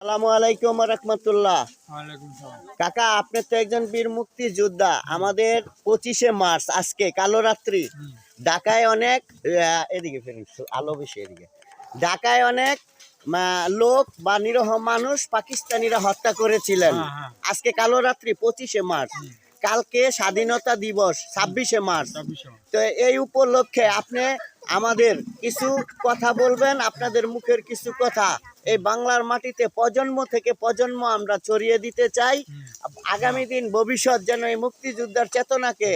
আসসালামু আলাইকুম রহমতুল্লাহ। ওয়ালাইকুম সালাম। কাকা, আপনি তো একজন বীর মুক্তিযোদ্ধা। আমাদের 25শে মার্চ আজকে কালো রাত্রি ঢাকায় অনেক এদিকে ফেরুন, আলো বেশি এদিকে। ঢাকায় অনেক লোক বা নিরহ মানুষ পাকিস্তানিরা হত্যা করেছিলেন। হ্যাঁ, হ্যাঁ। আজকে কালো রাত্রি 25শে মার্চ, কালকে স্বাধীনতা দিবস 26শে মার্চ। 26 তো এই উপলক্ষে আপনি আমাদের কিছু কথা বলবেন, আপনাদের মুখের কিছু কথা এই বাংলার মাটিতে প্রজন্ম থেকে প্রজন্ম আমরা ছড়িয়ে দিতে চাই। আগামী দিন ভবিষ্যৎ যেন এই মুক্তিযোদ্ধার চেতনাকে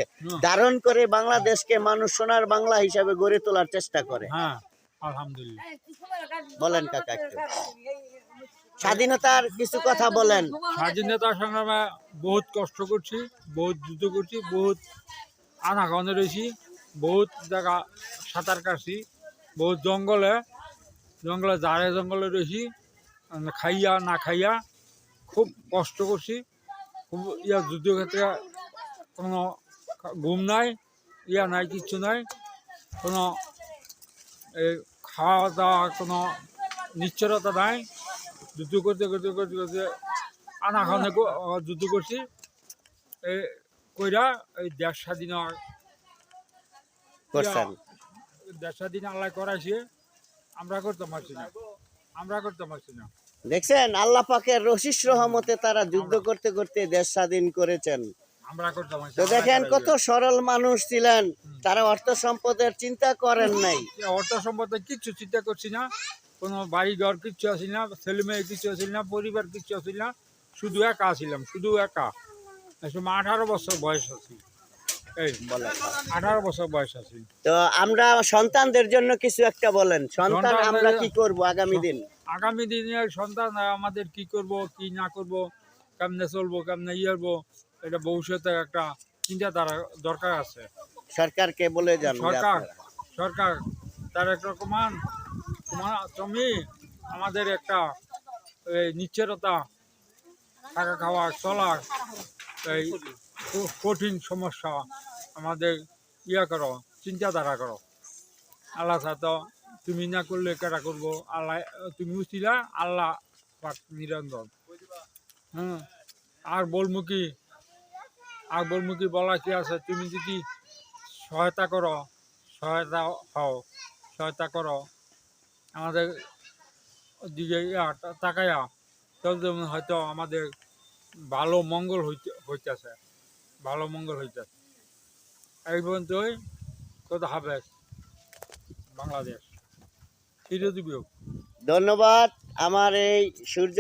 ধারণ করে বাংলাদেশকে মানুষ সোনার বাংলা হিসাবে গড়ে তোলার চেষ্টা করে। হ্যাঁ, আলহামদুলিল্লাহ। বলেন কাকা, একটু স্বাধীনতার কিছু কথা বলেন। স্বাধীনতা সংগ্রামে বহুত কষ্ট করছি, বহুত যুদ্ধ করছি, বহুত আনাগনে রয়েছি, বহুত জায়গা সাঁতার কাটছি, বহুত জঙ্গলে জঙ্গলে রয়েছি, খাইয়া না খাইয়া খুব কষ্ট করছি। খুব যুদ্ধক্ষেত্রে কোনো ঘুম নাই, নাই, কিচ্ছু নাই, কোনো এই খাওয়া দাওয়া কোনো নিশ্চয়তা নাই। যুদ্ধ করতে করতে করতে করতে আনাখানে যুদ্ধ করছি। এই কইরা এই দেশ স্বাধীন করছেন। দেশ স্বাধীন আল্লাহ করাইছে, আমরা করতে পারছি না। দেখছেন, আল্লাহ পাকের রশিস রহমতে তারা যুদ্ধ করতে করতে দেশ স্বাধীন করেছেন। আমরা করতে পারছি তো দেখেন কত সরল মানুষ ছিলেন, তারা অর্থ সম্পদের চিন্তা করেন নাই। অর্থ সম্পদে কিচ্ছু চিন্তা করছি না, কোনো বাড়ি ঘর কিচ্ছু আসিল না, ছেলে মেয়ে কিচ্ছু আসিল না, পরিবার কিচ্ছু আসিল না, শুধু একা ছিলাম, শুধু একা। 18 বছর বয়স আছি, এই বলে 18 বছর বয়স আছি। তো আমরা সন্তানদের জন্য কিছু একটা বলেন, সন্তান আমরা কি করব আগামী দিন? আগামী দিনের সন্তান আমাদের কি করব কি না করব, কেমনে চলবো, কেমনে করবো, এটা ভবিষ্যতে একটা চিন্তাধারা দরকার আছে। সরকারকে বলে যান। সরকার তার একটা তুমি আমাদের একটা নিশ্চয়তা, থাকা খাওয়া চলা, এই কঠিন সমস্যা আমাদের করো, চিন্তাধারা করো। আল্লাহ তো তুমি না করলে কেটা করবো, আল্লাহ তুমি উচিলা, আল্লাহ পাক নিরঞ্জন। আর বলবো কি বলা কি আছে, তুমি যদি সহায়তা করো আমাদের দিকে তাকাইয়া, তাহলে হয়তো আমাদের ভালো মঙ্গল হইতেছে। এই পর্যন্তই, কথা হবে। বাংলাদেশ চিরজীবী হোক। ধন্যবাদ। আমার এই সূর্য